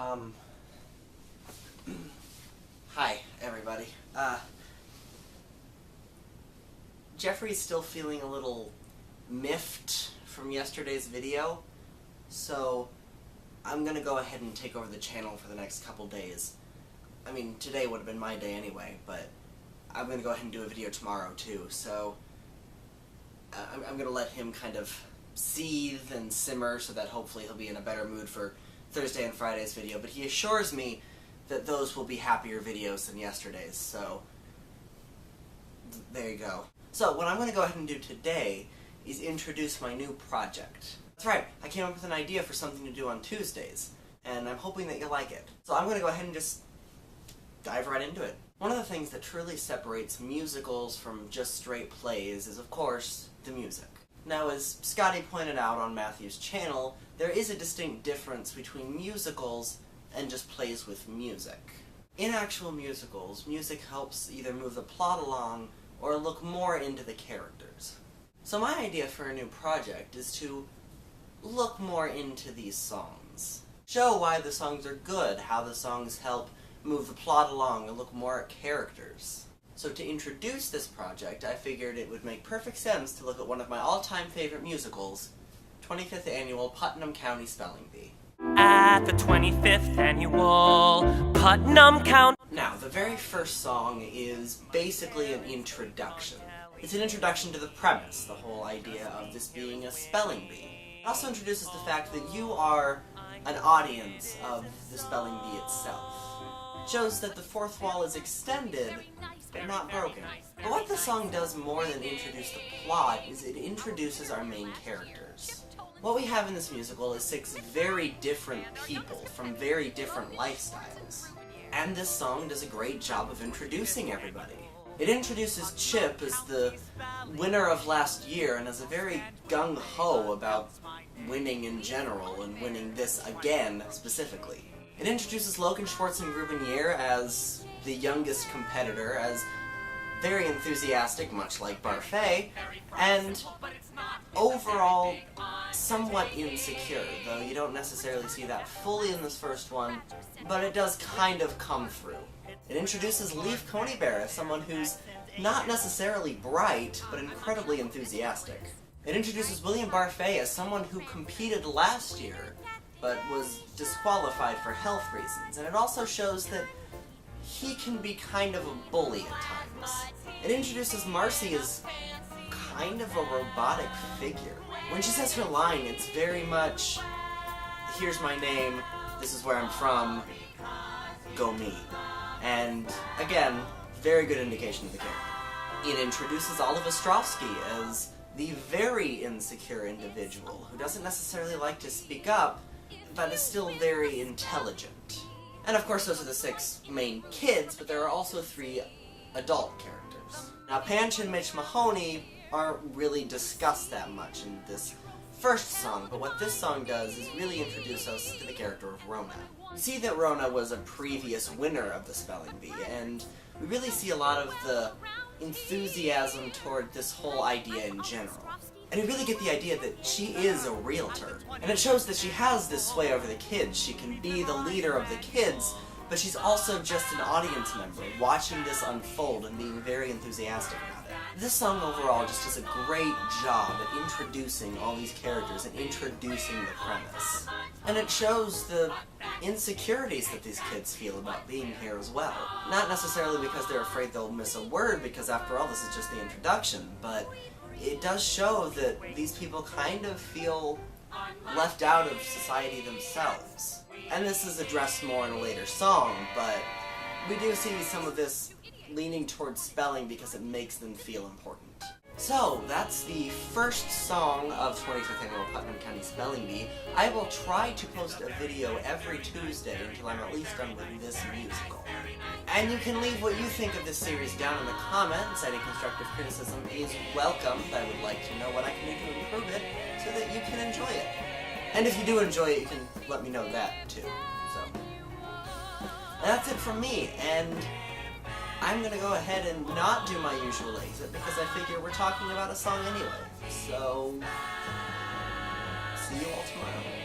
Um, Hi, everybody. Jeffrey's still feeling a little miffed from yesterday's video, so I'm gonna go ahead and take over the channel for the next couple days. I mean, today would have been my day anyway, but I'm gonna go ahead and do a video tomorrow too, so I'm gonna let him kind of seethe and simmer so that hopefully he'll be in a better mood for Thursday and Friday's video, but he assures me that those will be happier videos than yesterday's, so there you go. So what I'm going to go ahead and do today is introduce my new project. That's right, I came up with an idea for something to do on Tuesdays, and I'm hoping that you'll like it. So I'm going to go ahead and just dive right into it. One of the things that truly separates musicals from just straight plays is, of course, the music. Now, as Scotty pointed out on Matthew's channel, there is a distinct difference between musicals and just plays with music. In actual musicals, music helps either move the plot along or look more into the characters. So my idea for a new project is to look more into these songs. Show why the songs are good, how the songs help move the plot along, and look more at characters. So to introduce this project, I figured it would make perfect sense to look at one of my all-time favorite musicals, 25th Annual Putnam County Spelling Bee. At the 25th Annual Putnam County... Now, the very first song is basically an introduction. It's an introduction to the premise, the whole idea of this being a spelling bee. It also introduces the fact that you are an audience of the spelling bee itself. It shows that the fourth wall is extended, but not broken. But what the song does more than introduce the plot is it introduces our main characters. What we have in this musical is 6 very different people from very different lifestyles. And this song does a great job of introducing everybody. It introduces Chip as the winner of last year and is a very gung-ho about winning in general and winning this again specifically. It introduces Logan Schwartz and Grubinier as the youngest competitor, as very enthusiastic, much like Barfay, and overall somewhat insecure, though you don't necessarily see that fully in this first one, but it does kind of come through. It introduces Leaf Conybear as someone who's not necessarily bright, but incredibly enthusiastic. It introduces William Barfay as someone who competed last year, but was disqualified for health reasons, and it also shows that he can be kind of a bully at times. It introduces Marcy as kind of a robotic figure. When she says her line, it's very much, here's my name, this is where I'm from, go me. And again, very good indication of the character. It introduces Oliver Ostrovsky as the very insecure individual who doesn't necessarily like to speak up, but is still very intelligent. And of course those are the 6 main kids, but there are also 3 adult characters. Now Panch and Mitch Mahoney aren't really discussed that much in this first song, but what this song does is really introduce us to the character of Rona. We see that Rona was a previous winner of the Spelling Bee, and we really see a lot of the enthusiasm toward this whole idea in general. And we really get the idea that she is a realtor. And it shows that she has this sway over the kids. She can be the leader of the kids, but she's also just an audience member, watching this unfold and being very enthusiastic about it. This song overall just does a great job at introducing all these characters and introducing the premise. And it shows the insecurities that these kids feel about being here as well. Not necessarily because they're afraid they'll miss a word, because after all this is just the introduction, but it does show that these people kind of feel left out of society themselves. And this is addressed more in a later song, but we do see some of this leaning towards spelling because it makes them feel important. So, that's the first song of 25th Annual Putnam County Spelling Bee. I will try to post a video every Tuesday until I'm at least done with this musical. And you can leave what you think of this series down in the comments. Any constructive criticism is welcome. I would like to know what I can do to improve it so that you can enjoy it. And if you do enjoy it, you can let me know that too. So, and that's it from me, and I'm gonna go ahead and not do my usual exit because I figure we're talking about a song anyway. So, see you all tomorrow.